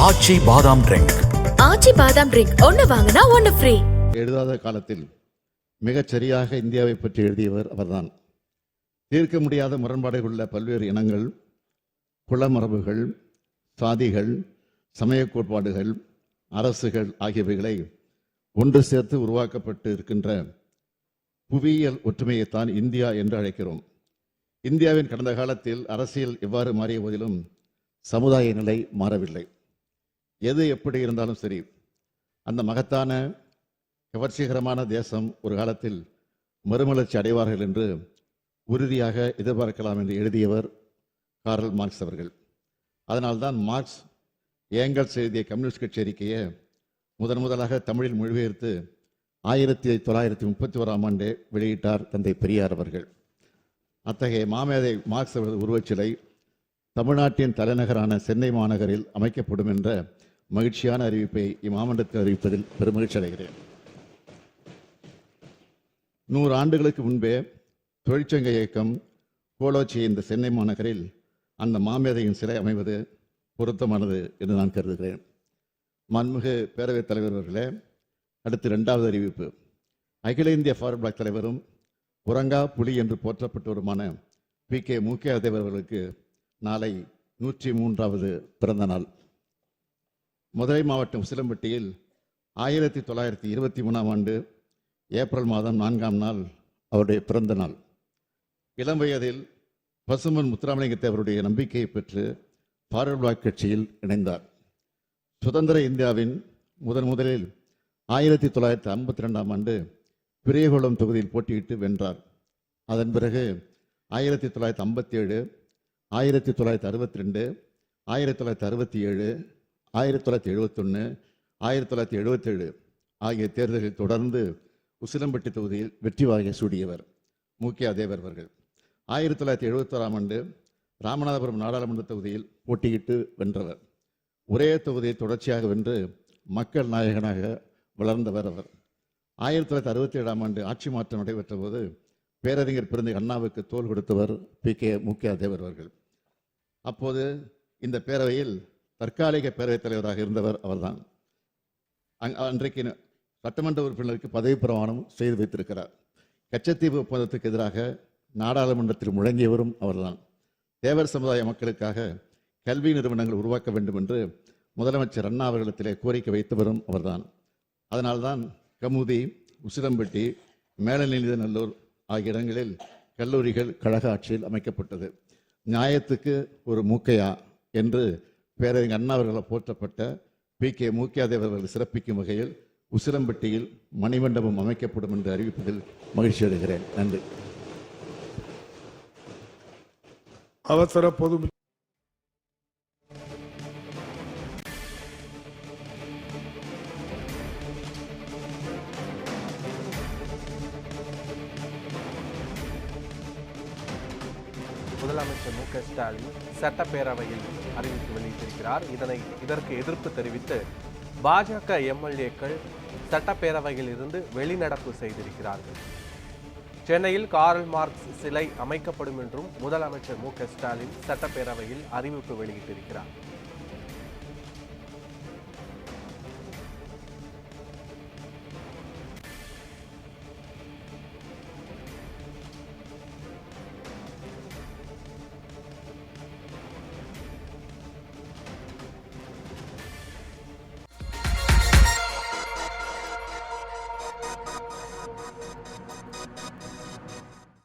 ஆச்சி பாதாம் ட்ரிங்க். ஆச்சி பாதாம் ட்ரிங்க் ஒன்னு வாங்கினா ஒன்னு ஃப்ரீ. எழுதாத காலத்தில் மிகச் சரியாக இந்தியாவை பற்றி எழுதியவர் அவர்தான். தீர்க்க முடியாத முரண்பாடுகள் உள்ள பல்வேறு இனங்கள், குலமரபுகள், சாதிகள், சமய கோட்பாடுகள், அரசுகள் ஆகியவைகளை ஒன்று சேர்த்து உருவாக்கப்பட்டு இருக்கின்ற புவியியல் ஒற்றுமையைத்தான் இந்தியா என்று அழைக்கிறோம். இந்தியாவின் கடந்த காலத்தில் அரசியல் எவ்வாறு மாறிய போதிலும் சமுதாய நிலை மாறவில்லை. எது எப்படி இருந்தாலும் சரி, அந்த மகத்தான கவர்ச்சிகரமான தேசம் ஒரு காலத்தில் மறுமலர்ச்சி அடைவார்கள் என்று உறுதியாக எதிர்பார்க்கலாம் என்று எழுதியவர் கார்ல் மார்க்ஸ் அவர்கள். அதனால்தான் மார்க்ஸ் ஏங்கல்ஸ் எழுதிய கம்யூனிஸ்ட் கட்சி அறிக்கையை முதலாக தமிழில் மொழிபெயர்த்து 1931 வெளியிட்டார் தந்தை பெரியார் அவர்கள். அத்தகைய மாமேதை மார்க்ஸ் அவரது உருவச்சிலை தமிழ்நாட்டின் தலைநகரான சென்னை மாநகரில் அமைக்கப்படும் என்ற மகிழ்ச்சியான அறிவிப்பை இம்மாமண்டத்தில் அறிவிப்பதில் பெருமகிழ்ச்சி அடைகிறேன். 100 ஆண்டுகளுக்கு முன்பே தொழிற்சங்க இயக்கம் கோலோச்சிய இந்த சென்னை மாநகரில் அந்த மாமேதையின் சிலை அமைவது பொருத்தமானது என்று நான் கருதுகிறேன். மாண்புமிகு பேரவைத் தலைவர் அவர்களே, அடுத்து 2வது அறிவிப்பு. அகில இந்திய ஃபார்வர்ட் பிளாக் தலைவரும் உறங்கா புலி என்று போற்றப்பட்டவருமான PK மூக்கையாதேவர் அவர்களுக்கு நாளை 103வது பிறந்த நாள். மதுரை மாவட்டம் உசிலம்பட்டியில் 1923 ஏப்ரல் மாதம் 4ஆம் நாள் அவருடைய பிறந்த நாள். இளம் வயதில் பசும்பொன் முத்துராமலிங்க தேவருடைய நம்பிக்கையை பெற்று ஃபார்வர்ட் பிளாக் கட்சியில் இணைந்தார். சுதந்திர இந்தியாவின் முதலில் 1952 பெரியகுளம் தொகுதியில் போட்டியிட்டு வென்றார். அதன் பிறகு 1957, 1962, 1967, 1971, 1977 ஆகிய தேர்தலில் தொடர்ந்து உசிலம்பட்டி தொகுதியில் வெற்றி வாகை சூடியவர் மூக்கையாதேவர் அவர்கள். 1971 ராமநாதபுரம் நாடாளுமன்ற தொகுதியில் போட்டியிட்டு வென்றவர். ஒரே தொகுதியை தொடர்ச்சியாக வென்று மக்கள் நாயகனாக வளர்ந்தவர் அவர். 1967 ஆட்சி மாற்றம் நடைபெற்ற போது பேரறிஞர் பிறந்த அண்ணாவுக்கு தோள் கொடுத்தவர் PK மூக்கையாதேவர் அவர்கள். அப்போது இந்த பேரவையில் தற்காலிக பேரவைத் தலைவராக இருந்தவர் அவர்தான். அன்றைக்கு சட்டமன்ற உறுப்பினருக்கு பதவி பிரமாணம் செய்து வைத்திருக்கிறார். கச்சத்தீவு ஒப்பந்தத்துக்கு எதிராக நாடாளுமன்றத்தில் முழங்கியவரும் அவர்தான். தேவர் சமுதாய மக்களுக்காக கல்வி நிறுவனங்கள் உருவாக்க வேண்டும் என்று முதலமைச்சர் அண்ணா அவர்களிடத்திலே கோரிக்கை வைத்தவரும் அவர்தான். அதனால்தான் கமுதி, உசிலம்பட்டி, மேலநீதிநல்லூர் ஆகிய இடங்களில் கல்லூரிகள் கழக ஆட்சியில் அமைக்கப்பட்டது. நியாயத்துக்கு ஒரு மூக்கையா என்று பேரறிஞர் அண்ணா அவர்களால் போற்றப்பட்ட PK மூக்கையாதேவர் அவர்கள் சிறப்பிக்கும் வகையில் உசிலம்பட்டியில் மணிமண்டபம் அமைக்கப்படும் என்று அறிவிப்பதில் மகிழ்ச்சி அடைகிறேன். நன்றி. அவசர பொது முதலமைச்சர் ஸ்டாலின் சட்டப்பேரவையில் அறிவித்து வெளியிட்டிருக்கிறார். இதற்கு எதிர்ப்பு தெரிவித்து பாஜக MLAக்கள் சட்டப்பேரவையில் இருந்து வெளிநடப்பு செய்திருக்கிறார்கள். சென்னையில் கார்ல் மார்க்ஸ் சிலை அமைக்கப்படும் என்றும் முதலமைச்சர் ஸ்டாலின் சட்டப்பேரவையில் அறிவிப்பு வெளியிட்டிருக்கிறார்.